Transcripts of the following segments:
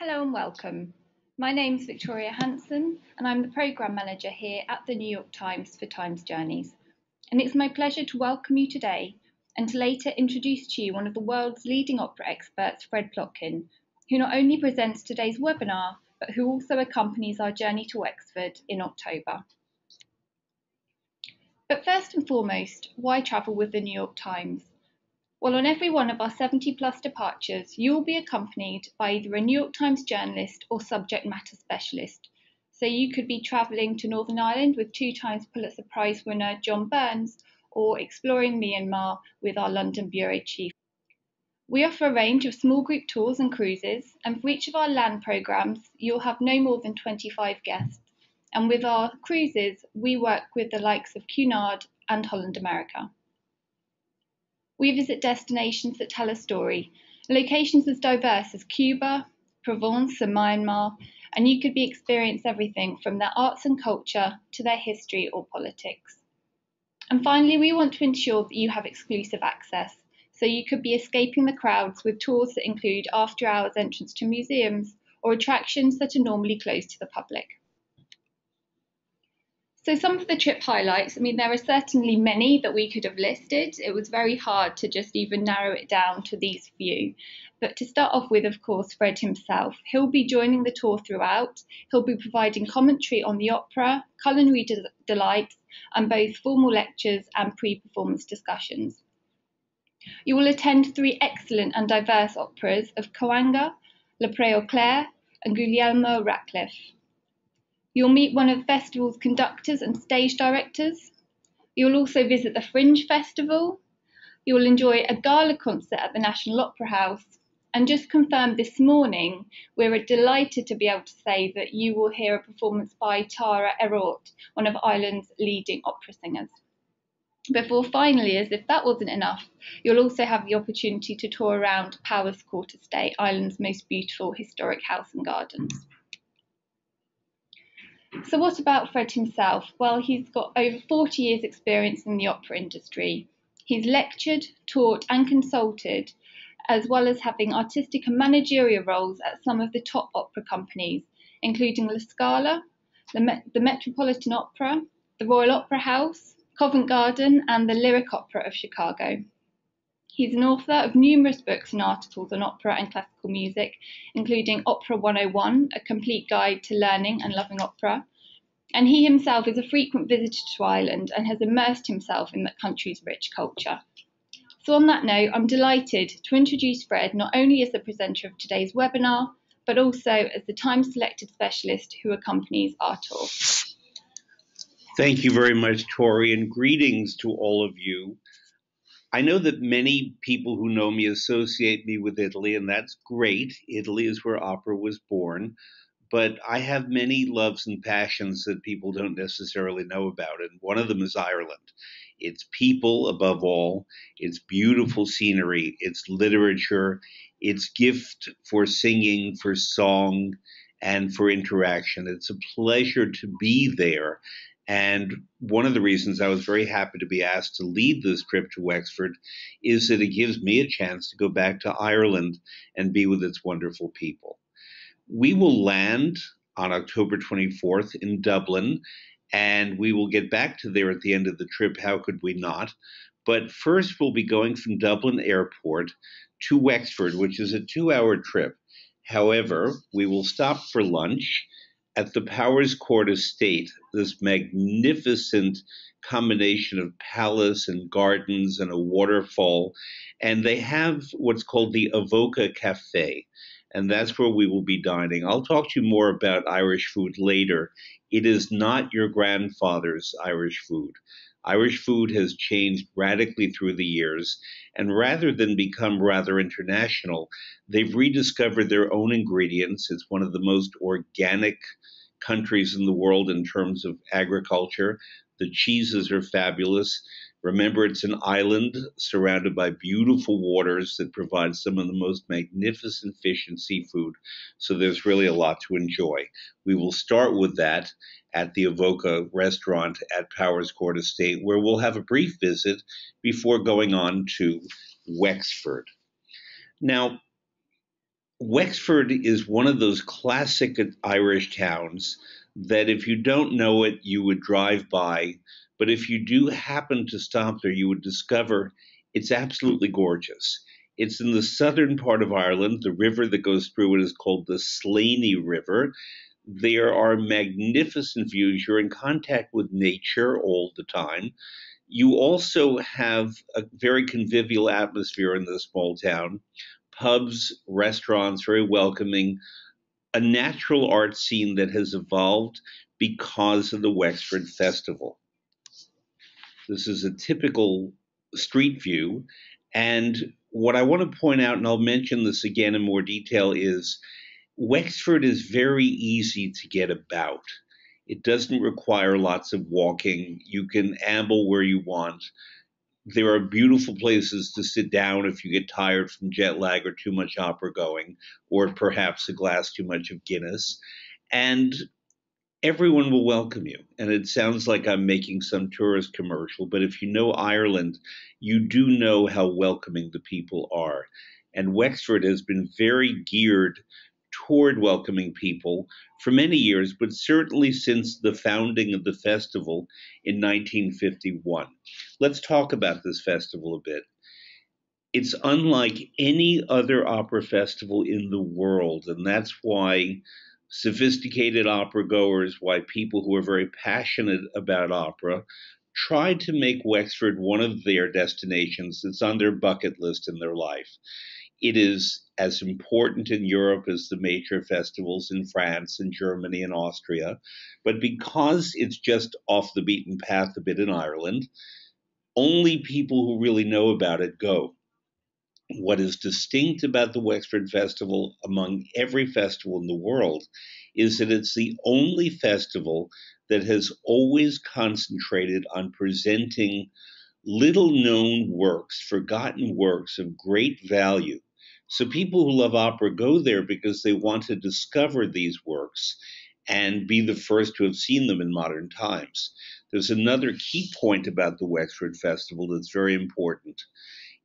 Hello and welcome. My name's Victoria Hanson and I'm the Programme Manager here at the New York Times for Times Journeys. And it's my pleasure to welcome you today and to later introduce to you one of the world's leading opera experts, Fred Plotkin, who not only presents today's webinar, but who also accompanies our journey to Wexford in October. But first and foremost, why travel with the New York Times? Well, on every one of our 70 plus departures, you will be accompanied by either a New York Times journalist or subject matter specialist. So you could be travelling to Northern Ireland with 2 times Pulitzer Prize winner John Burns, or exploring Myanmar with our London bureau chief. We offer a range of small group tours and cruises, and for each of our land programmes, you'll have no more than 25 guests. And with our cruises, we work with the likes of Cunard and Holland America. We visit destinations that tell a story, locations as diverse as Cuba, Provence and Myanmar, and you could experience everything from their arts and culture to their history or politics. And finally, we want to ensure that you have exclusive access, so you could be escaping the crowds with tours that include after-hours entrance to museums or attractions that are normally closed to the public. So some of the trip highlights, there are certainly many that we could have listed. It was very hard to just even narrow it down to these few. But to start off with, of course, Fred himself. He'll be joining the tour throughout. He'll be providing commentary on the opera, culinary delights, and both formal lectures and pre-performance discussions. You will attend 3 excellent and diverse operas of Coanga, Le Pré aux Clercs, and Guglielmo Ratcliffe. You'll meet one of the festival's conductors and stage directors. You'll also visit the Fringe Festival. You'll enjoy a gala concert at the National Opera House. And just confirmed this morning, we're delighted to be able to say that you will hear a performance by Tara Erort, one of Ireland's leading opera singers. Before finally, as if that wasn't enough, you'll also have the opportunity to tour around Powers Court Estate, Ireland's most beautiful historic house and gardens. So what about Fred himself? Well, he's got over 40 years experience in the opera industry. He's lectured, taught and consulted, as well as having artistic and managerial roles at some of the top opera companies, including La Scala, the Metropolitan Opera, the Royal Opera House, Covent Garden and the Lyric Opera of Chicago. He's an author of numerous books and articles on opera and classical music, including Opera 101, a complete guide to learning and loving opera. And he himself is a frequent visitor to Ireland and has immersed himself in the country's rich culture. So on that note, I'm delighted to introduce Fred not only as the presenter of today's webinar, but also as the Times Selected Specialist who accompanies our tour. Thank you very much, Tori, and greetings to all of you. I know that many people who know me associate me with Italy, and that's great. Italy is where opera was born, but I have many loves and passions that people don't necessarily know about, and one of them is Ireland. It's people, above all, it's beautiful scenery, it's literature, it's gift for singing, for song, and for interaction. It's a pleasure to be there. And one of the reasons I was very happy to be asked to lead this trip to Wexford is that it gives me a chance to go back to Ireland and be with its wonderful people. We will land on October 24th in Dublin, and we will get back to there at the end of the trip. How could we not? But first, we'll be going from Dublin Airport to Wexford, which is a 2-hour trip. However, we will stop for lunch at the Powers Court Estate, this magnificent combination of palace and gardens and a waterfall. And they have what's called the Avoca Cafe, and that's where we will be dining. I'll talk to you more about Irish food later. It is not your grandfather's Irish food. Irish food has changed radically through the years, and rather than become rather international, they've rediscovered their own ingredients. It's one of the most organic countries in the world in terms of agriculture. The cheeses are fabulous. Remember, it's an island surrounded by beautiful waters that provide some of the most magnificent fish and seafood. So there's really a lot to enjoy. We will start with that at the Avoca restaurant at Powers Court Estate, where we'll have a brief visit before going on to Wexford. Now, Wexford is one of those classic Irish towns that if you don't know it, you would drive by. But if you do happen to stop there, you would discover it's absolutely gorgeous. It's in the southern part of Ireland. The river that goes through it is called the Slaney River. There are magnificent views. You're in contact with nature all the time. You also have a very convivial atmosphere in this small town. Pubs, restaurants, very welcoming, a natural art scene that has evolved because of the Wexford Festival. This is a typical street view. And what I want to point out, and I'll mention this again in more detail, is Wexford is very easy to get about. It doesn't require lots of walking. You can amble where you want. There are beautiful places to sit down if you get tired from jet lag or too much opera going, or perhaps a glass too much of Guinness. And everyone will welcome you. And it sounds like I'm making some tourist commercial, but if you know Ireland, you do know how welcoming the people are. And Wexford has been very geared toward welcoming people for many years, but certainly since the founding of the festival in 1951. Let's talk about this festival a bit. It's unlike any other opera festival in the world, and that's why sophisticated opera goers, why people who are very passionate about opera, try to make Wexford one of their destinations that's on their bucket list in their life. It is as important in Europe as the major festivals in France and Germany and Austria. But because it's just off the beaten path a bit in Ireland, only people who really know about it go. What is distinct about the Wexford Festival among every festival in the world is that it's the only festival that has always concentrated on presenting little known works, forgotten works of great value. So people who love opera go there because they want to discover these works and be the first to have seen them in modern times. There's another key point about the Wexford Festival that's very important.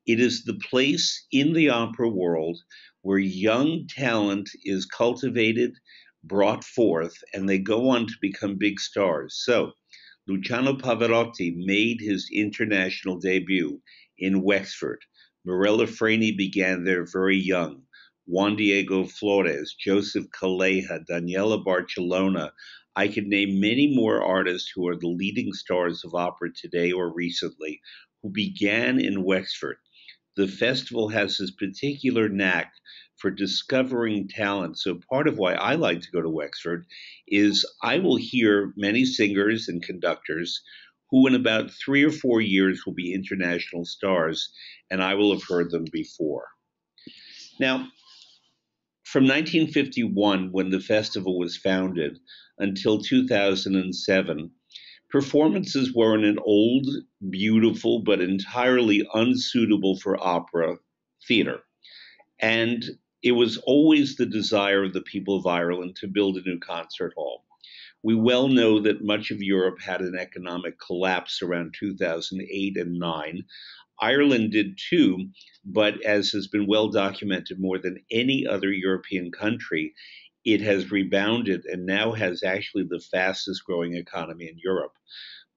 It is the place in the opera world where young talent is cultivated, brought forth, and they go on to become big stars. So, Luciano Pavarotti made his international debut in Wexford. Mirella Freni began there very young. Juan Diego Flores, Joseph Calleja, Daniela Barcelona. I could name many more artists who are the leading stars of opera today or recently who began in Wexford. The festival has this particular knack for discovering talent. So part of why I like to go to Wexford is I will hear many singers and conductors who in about 3 or 4 years will be international stars, and I will have heard them before. Now, from 1951, when the festival was founded, until 2007, performances were in an old, beautiful, but entirely unsuitable for opera theater. And it was always the desire of the people of Ireland to build a new concert hall. We well know that much of Europe had an economic collapse around 2008 and 9. Ireland did too, but as has been well documented more than any other European country, it has rebounded and now has actually the fastest growing economy in Europe.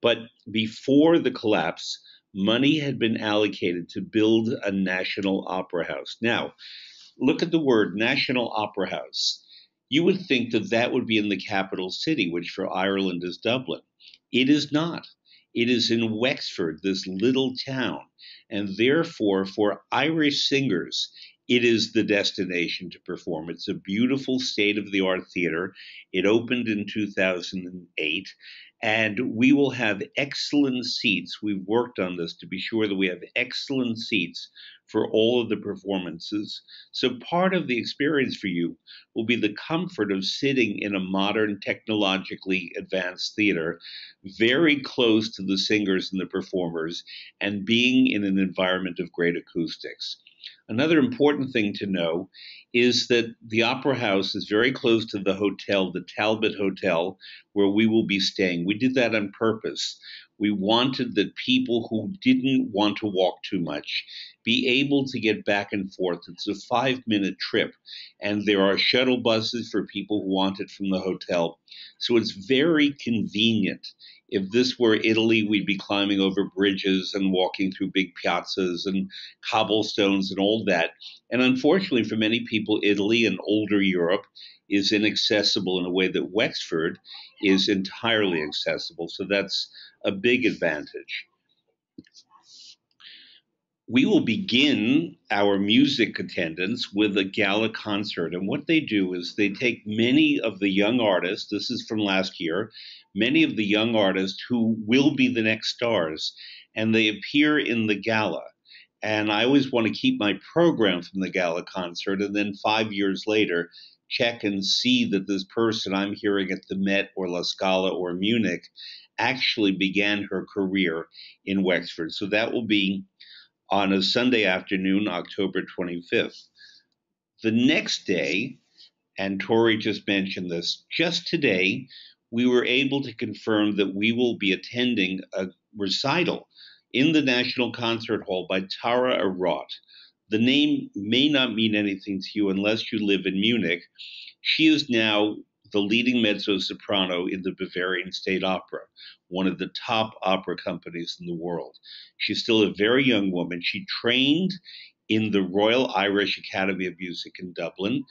But before the collapse, money had been allocated to build a national opera house. Now, look at the word National Opera House. You would think that that would be in the capital city, which for Ireland is Dublin. It is not. It is in Wexford, this little town. And therefore, for Irish singers, it is the destination to perform. It's a beautiful state of the art theater. It opened in 2008, and we will have excellent seats. We've worked on this to be sure that we have excellent seats for all of the performances. So part of the experience for you will be the comfort of sitting in a modern, technologically advanced theater, very close to the singers and the performers, and being in an environment of great acoustics. Another important thing to know is that the Opera House is very close to the hotel, the Talbot Hotel, where we will be staying. We did that on purpose. We wanted that people who didn't want to walk too much be able to get back and forth. It's a 5-minute trip, and there are shuttle buses for people who want it from the hotel. So it's very convenient. If this were Italy, we'd be climbing over bridges and walking through big piazzas and cobblestones and all that. And unfortunately, for many people, Italy and older Europe is inaccessible in a way that Wexford is entirely accessible. So that's a big advantage. We will begin our music attendance with a gala concert. And what they do is they take many of the young artists, this is from last year, many of the young artists who will be the next stars, and they appear in the gala. And I always want to keep my program from the gala concert, and then 5 years later, check and see that this person I'm hearing at the Met or La Scala or Munich actually began her career in Wexford. So that will be on a Sunday afternoon, October 25th. The next day, and Tori just mentioned this, just today, we were able to confirm that we will be attending a recital in the National Concert Hall by Tara Arot. The name may not mean anything to you unless you live in Munich. She is now the leading mezzo-soprano in the Bavarian State Opera, one of the top opera companies in the world. She's still a very young woman. She trained in the Royal Irish Academy of Music in Dublin.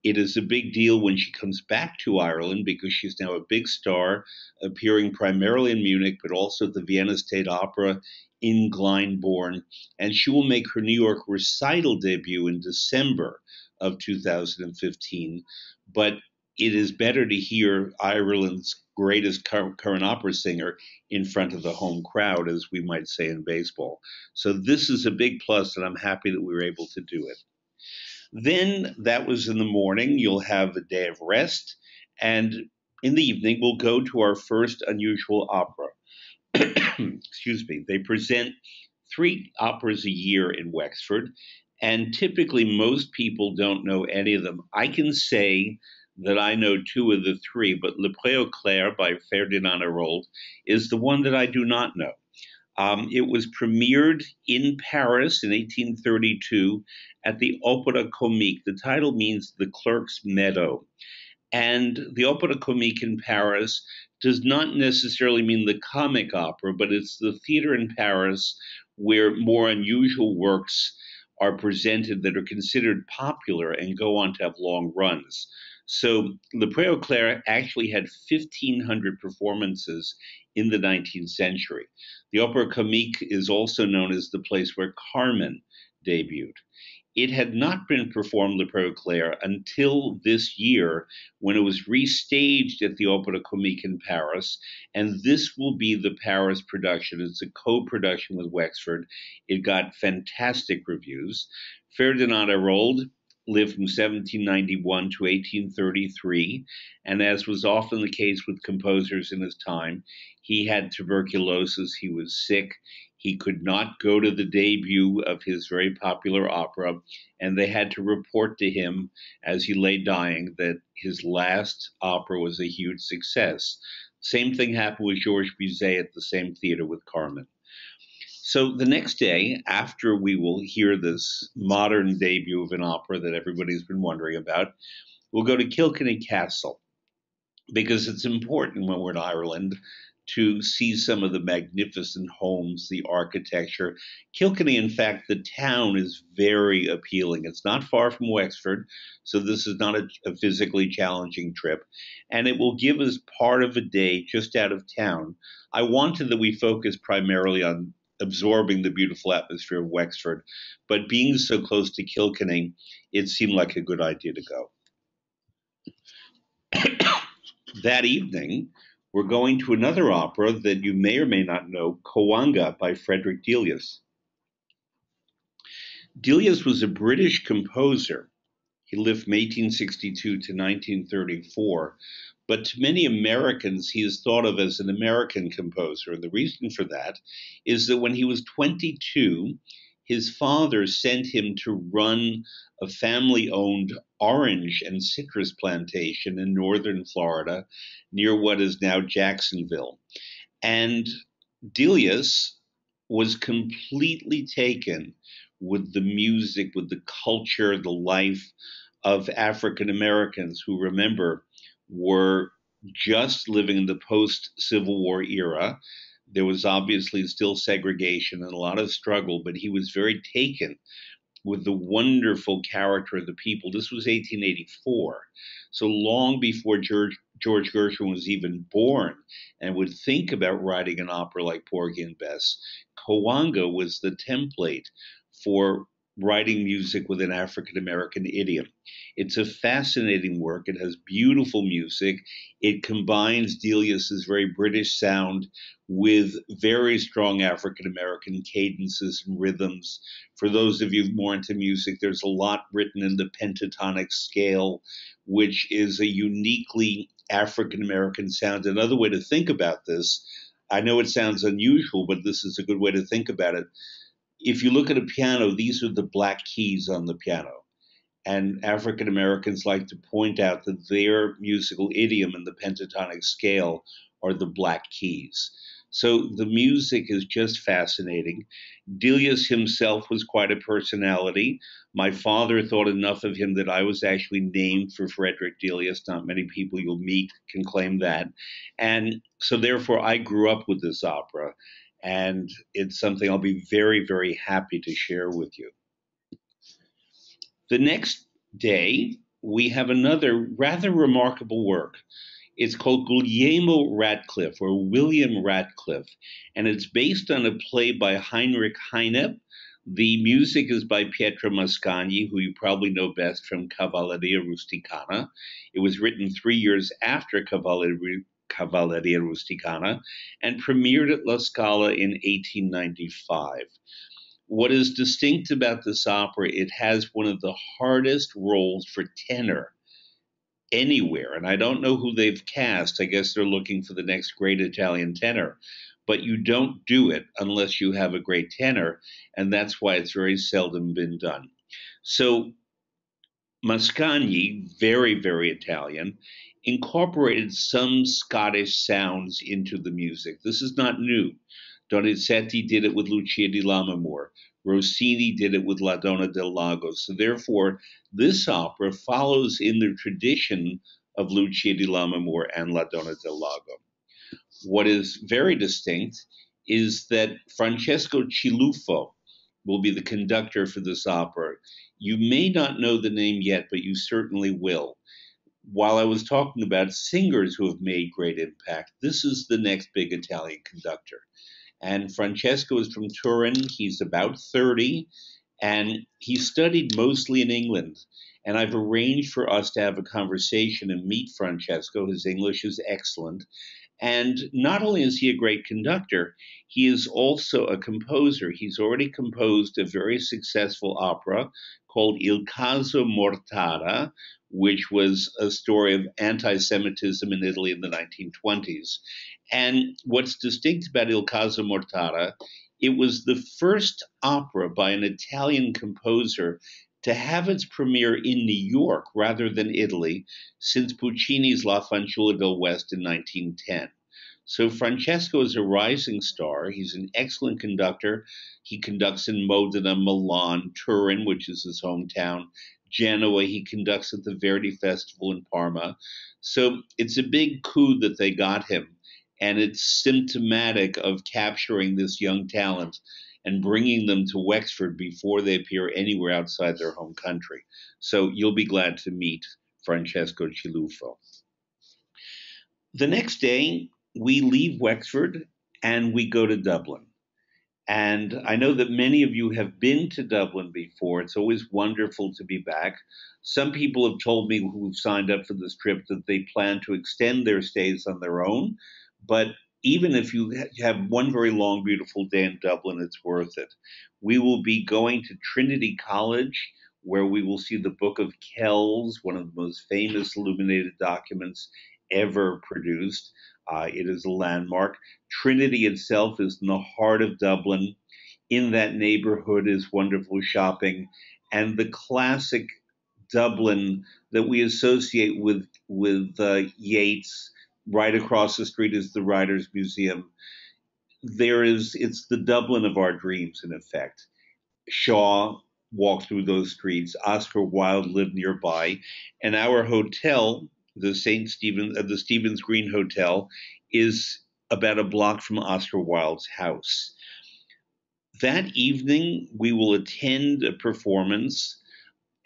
It is a big deal when she comes back to Ireland because she's now a big star, appearing primarily in Munich, but also at the Vienna State Opera in Glyndebourne. And she will make her New York recital debut in December of 2015. But it is better to hear Ireland's greatest current opera singer in front of the home crowd, as we might say in baseball. So this is a big plus, and I'm happy that we were able to do it. Then that was in the morning. You'll have a day of rest. And in the evening, we'll go to our first unusual opera. Excuse me. They present 3 operas a year in Wexford. And typically, most people don't know any of them. I can say that I know 2 of the 3, but Le Pré au Clair by Ferdinand Hérold is the one that I do not know. It was premiered in Paris in 1832 at the Opera Comique. The title means the clerk's meadow. And the Opera Comique in Paris does not necessarily mean the comic opera, but it's the theater in Paris where more unusual works are presented that are considered popular and go on to have long runs. So Le Pré au Clair actually had 1,500 performances in the 19th century. The Opera Comique is also known as the place where Carmen debuted. It had not been performed, Le Pré au Clair, until this year when it was restaged at the Opera Comique in Paris, and this will be the Paris production. It's a co-production with Wexford. It got fantastic reviews. Ferdinand Hérold lived from 1791 to 1833, and as was often the case with composers in his time, he had tuberculosis, he was sick, he could not go to the debut of his very popular opera, and they had to report to him as he lay dying that his last opera was a huge success. Same thing happened with Georges Bizet at the same theater with Carmen. So the next day, after we will hear this modern debut of an opera that everybody's been wondering about, we'll go to Kilkenny Castle, because it's important when we're in Ireland to see some of the magnificent homes, the architecture. Kilkenny, in fact, the town is very appealing. It's not far from Wexford, so this is not a physically challenging trip. And it will give us part of a day just out of town. I wanted that we focus primarily on absorbing the beautiful atmosphere of Wexford, but being so close to Kilkenny, it seemed like a good idea to go. That evening, we're going to another opera that you may or may not know, Coanga by Frederick Delius. Delius was a British composer. He lived from 1862 to 1934, but to many Americans, he is thought of as an American composer. And the reason for that is that when he was 22, his father sent him to run a family-owned orange and citrus plantation in northern Florida near what is now Jacksonville. And Delius was completely taken with the music, with the culture, the life of African Americans who, remember, were just living in the post Civil War era. There was obviously still segregation and a lot of struggle, but he was very taken with the wonderful character of the people. This was 1884, so long before George Gershwin was even born and would think about writing an opera like Porgy and Bess. Kawanga was the template for writing music with an African American idiom. It's a fascinating work. It has beautiful music. It combines Delius's very British sound with very strong African American cadences and rhythms. For those of you more into music, there's a lot written in the pentatonic scale, which is a uniquely African American sound. Another way to think about this, I know it sounds unusual, but this is a good way to think about it. If you look at a piano, these are the black keys on the piano. And African Americans like to point out that their musical idiom in the pentatonic scale are the black keys. So the music is just fascinating. Delius himself was quite a personality. My father thought enough of him that I was actually named for Frederick Delius. Not many people you'll meet can claim that. And so, therefore, I grew up with this opera, and it's something I'll be very, very happy to share with you. The next day, we have another rather remarkable work. It's called Guglielmo Ratcliffe or William Ratcliffe, and it's based on a play by Heinrich Heine. The music is by Pietro Mascagni, who you probably know best from Cavalleria Rusticana. It was written 3 years after Cavalleria Rusticana and premiered at La Scala in 1895. What is distinct about this opera, it has one of the hardest roles for tenor anywhere. And I don't know who they've cast. I guess they're looking for the next great Italian tenor. But you don't do it unless you have a great tenor. And that's why it's very seldom been done. So Mascagni, very, very Italian, incorporated some Scottish sounds into the music. This is not new. Donizetti did it with Lucia di Lammermoor. Rossini did it with La Donna del Lago. So therefore, this opera follows in the tradition of Lucia di Lammermoor and La Donna del Lago. What is very distinct is that Francesco Ciluffo will be the conductor for this opera. You may not know the name yet, but you certainly will. While I was talking about singers who have made great impact, this is the next big Italian conductor. And Francesco is from Turin. He's about 30, and he studied mostly in England. And I've arranged for us to have a conversation and meet Francesco. His English is excellent. And not only is he a great conductor, he is also a composer. He's already composed a very successful opera called Il Caso Mortara, which was a story of anti Semitism in Italy in the 1920s. And what's distinct about Il Caso Mortara, it was the first opera by an Italian composer to have its premiere in New York rather than Italy since Puccini's La Fanciulla del West in 1910. So Francesco is a rising star. He's an excellent conductor. He conducts in Modena, Milan, Turin, which is his hometown, Genoa. He conducts at the Verdi Festival in Parma. So it's a big coup that they got him. And it's symptomatic of capturing this young talent and bringing them to Wexford before they appear anywhere outside their home country. So you'll be glad to meet Francesco Ciluffo. The next day, we leave Wexford and we go to Dublin. And I know that many of you have been to Dublin before. It's always wonderful to be back. Some people have told me who've signed up for this trip that they plan to extend their stays on their own. But even if you have one very long, beautiful day in Dublin, it's worth it. We will be going to Trinity College, where we will see the Book of Kells, one of the most famous illuminated documents ever produced. It is a landmark. Trinity itself is in the heart of Dublin. In that neighborhood is wonderful shopping, and the classic Dublin that we associate with Yeats. Right across the street is the Writers' Museum. it's the Dublin of our dreams, in effect. Shaw walked through those streets. Oscar Wilde lived nearby, and our hotel, the Stevens Green Hotel, is about a block from Oscar Wilde's house. That evening, we will attend a performance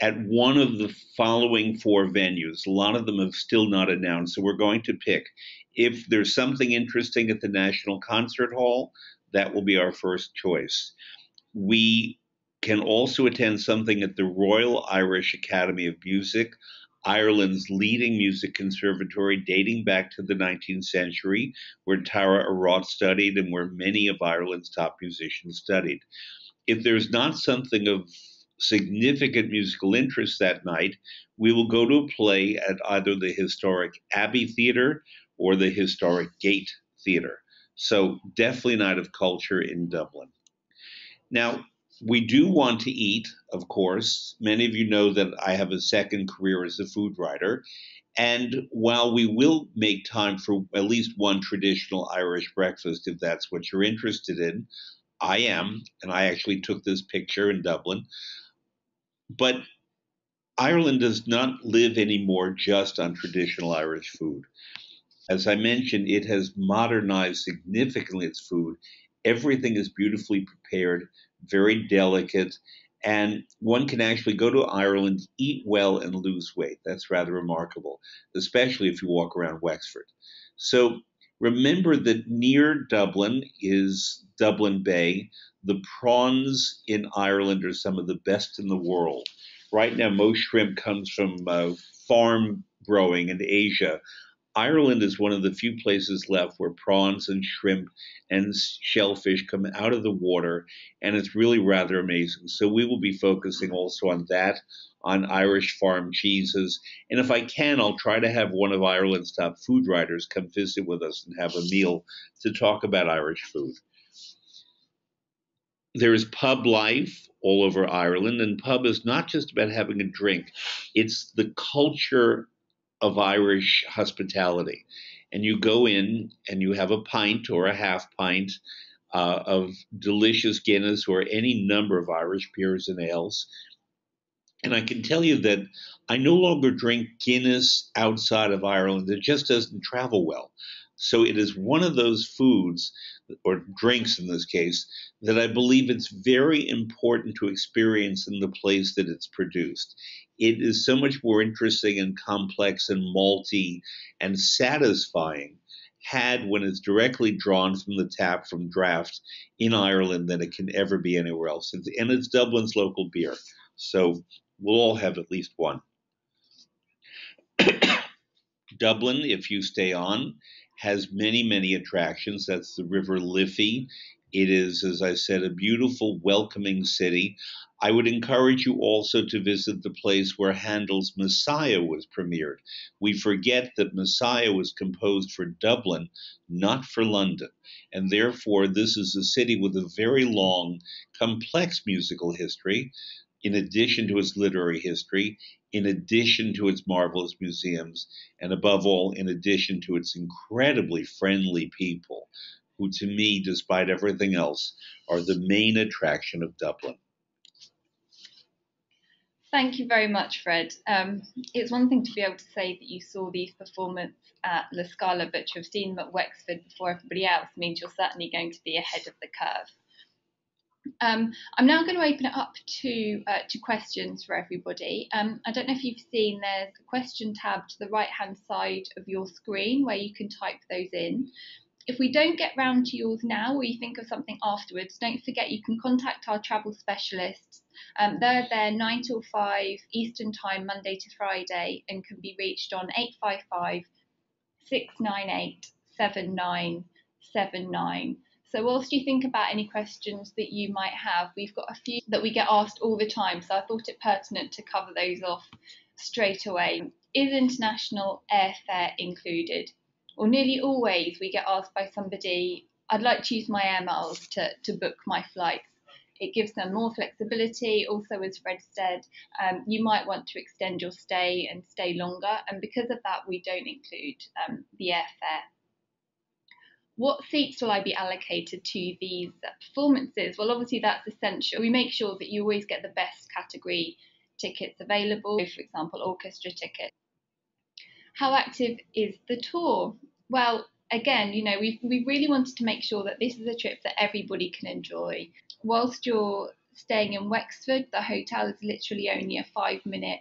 at one of the following four venues. A lot of them have still not announced, so we're going to pick. If there's something interesting at the National Concert Hall, that will be our first choice. We can also attend something at the Royal Irish Academy of Music, Ireland's leading music conservatory dating back to the 19th century, where Tara Arrott studied and where many of Ireland's top musicians studied. If there's not something of significant musical interest that night, we will go to a play at either the historic Abbey Theatre or the historic Gate Theatre. So definitely a night of culture in Dublin. Now, we do want to eat, of course. Many of you know that I have a second career as a food writer. And while we will make time for at least one traditional Irish breakfast, if that's what you're interested in, I am, and I actually took this picture in Dublin. But Ireland does not live anymore just on traditional Irish food. As I mentioned, it has modernized significantly its food. Everything is beautifully prepared, very delicate, and one can actually go to Ireland, eat well, and lose weight. That's rather remarkable, especially if you walk around Wexford. So remember that near Dublin is Dublin Bay. The prawns in Ireland are some of the best in the world. Right now, most shrimp comes from farm growing in Asia. Ireland is one of the few places left where prawns and shrimp and shellfish come out of the water, and it's really rather amazing. So we will be focusing also on that, on Irish farm cheeses, and if I can, I'll try to have one of Ireland's top food writers come visit with us and have a meal to talk about Irish food. There is pub life all over Ireland, and pub is not just about having a drink, it's the culture of Irish hospitality. And you go in and you have a pint or a half pint of delicious Guinness or any number of Irish beers and ales. And I can tell you that I no longer drink Guinness outside of Ireland. It just doesn't travel well. So it is one of those foods, or drinks in this case, that I believe it's very important to experience in the place that it's produced. It is so much more interesting and complex and malty and satisfying had when it's directly drawn from the tap from draft in Ireland than it can ever be anywhere else. And it's Dublin's local beer. So we'll all have at least one. Dublin, if you stay on, has many, many attractions. That's the River Liffey. It is, as I said, a beautiful, welcoming city. I would encourage you also to visit the place where Handel's Messiah was premiered. We forget that Messiah was composed for Dublin, not for London. And therefore, this is a city with a very long, complex musical history, in addition to its literary history, in addition to its marvelous museums, and above all, in addition to its incredibly friendly people, who to me, despite everything else, are the main attraction of Dublin. Thank you very much, Fred. It's one thing to be able to say that you saw these performances at La Scala, but to have seen them at Wexford before everybody else means you're certainly going to be ahead of the curve. I'm now going to open it up to questions for everybody. I don't know if you've seen, there's a question tab to the right-hand side of your screen where you can type those in. If we don't get round to yours now, or you think of something afterwards, don't forget you can contact our travel specialists. They're there 9 till 5 Eastern Time, Monday to Friday, and can be reached on 855 698 7979. So whilst you think about any questions that you might have, we've got a few that we get asked all the time, so I thought it pertinent to cover those off straight away. Is international airfare included? Or nearly always we get asked by somebody, I'd like to use my air miles to book my flights. It gives them more flexibility. Also, as Fred said, you might want to extend your stay and stay longer. And because of that, we don't include the airfare. What seats will I be allocated to these performances? Well, obviously that's essential. We make sure that you always get the best category tickets available, for example, orchestra tickets. How active is the tour? Well, again, we really wanted to make sure that this is a trip that everybody can enjoy. Whilst you're staying in Wexford, the hotel is literally only a 5-minute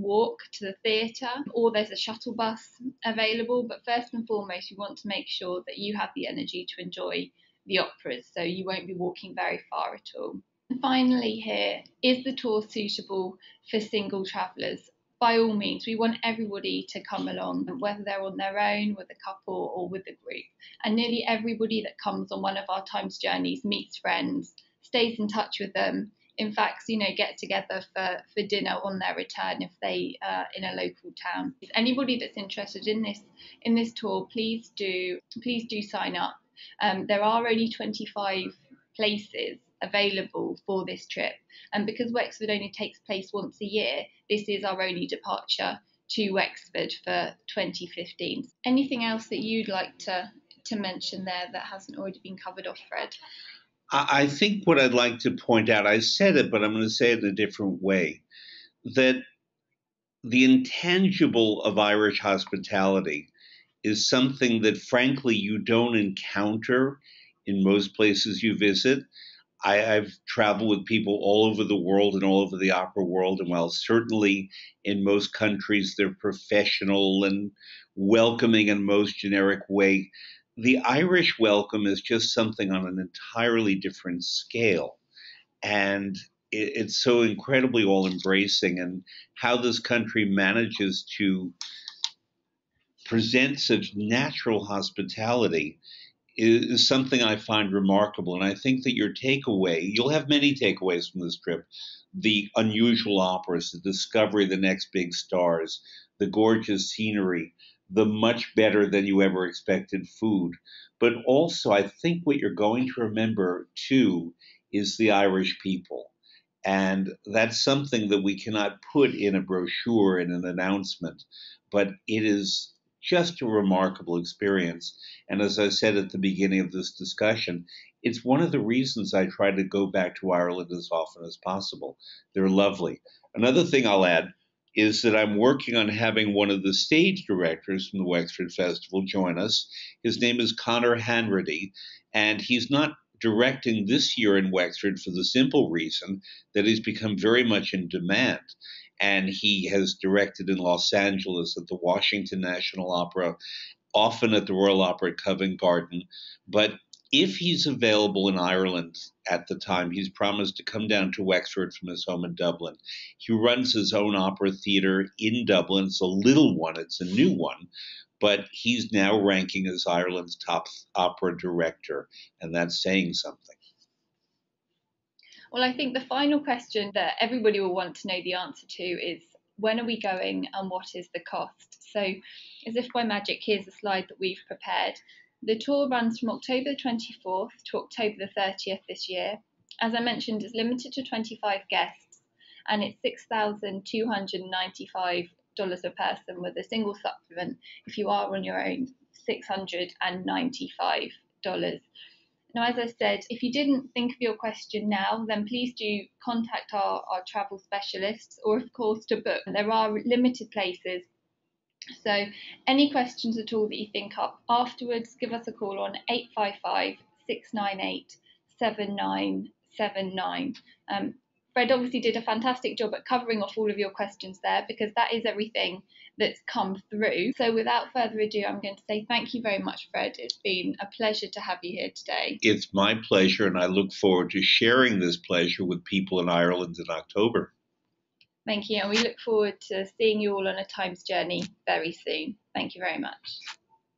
walk to the theatre, or there's a shuttle bus available. But first and foremost, you want to make sure that you have the energy to enjoy the operas, so you won't be walking very far at all. And finally, here, is the tour suitable for single travellers? By all means, we want everybody to come along, whether they're on their own, with a couple, or with a group. And nearly everybody that comes on one of our Times journeys meets friends, stays in touch with them. In fact, get together for dinner on their return if they in a local town. If anybody that's interested in this tour, please do sign up. There are only 25 places available for this trip, and because Wexford only takes place once a year, this is our only departure to Wexford for 2015. Anything else that you'd like to mention there that hasn't already been covered off, Fred? I think what I'd like to point out, I said it, but I'm going to say it in a different way, that the intangible of Irish hospitality is something that, frankly, you don't encounter in most places you visit. I've traveled with people all over the world and all over the opera world, and while certainly in most countries they're professional and welcoming in most generic way, the Irish welcome is just something on an entirely different scale. And it's so incredibly all embracing, and how this country manages to present such natural hospitality is something I find remarkable. And I think that your takeaway, you'll have many takeaways from this trip: the unusual operas, the discovery of the next big stars, the gorgeous scenery, the much better than you ever expected food. But also, I think what you're going to remember too is the Irish people. And that's something that we cannot put in a brochure in an announcement, but it is just a remarkable experience. And as I said at the beginning of this discussion, it's one of the reasons I try to go back to Ireland as often as possible. They're lovely. Another thing I'll add is that I'm working on having one of the stage directors from the Wexford Festival join us. His name is Conor Hanratty, and he's not directing this year in Wexford for the simple reason that he's become very much in demand. And he has directed in Los Angeles at the Washington National Opera, often at the Royal Opera at Covent Garden. But if he's available in Ireland at the time, he's promised to come down to Wexford from his home in Dublin. He runs his own opera theatre in Dublin. It's a little one, it's a new one, but he's now ranking as Ireland's top opera director, and that's saying something. Well, I think the final question that everybody will want to know the answer to is, when are we going and what is the cost? So, as if by magic, here's a slide that we've prepared. The tour runs from October 24th to October the 30th this year. As I mentioned, it's limited to 25 guests, and it's $6,295 a person with a single supplement. If you are on your own, $695. Now, as I said, if you didn't think of your question now, then please do contact our travel specialists, or of course to book. There are limited places. So any questions at all that you think up afterwards, give us a call on 855-698-7979. Fred obviously did a fantastic job at covering off all of your questions there, because that is everything that's come through. So without further ado, I'm going to say thank you very much, Fred. It's been a pleasure to have you here today. It's my pleasure, and I look forward to sharing this pleasure with people in Ireland in October. Thank you, and we look forward to seeing you all on a Times journey very soon. Thank you very much.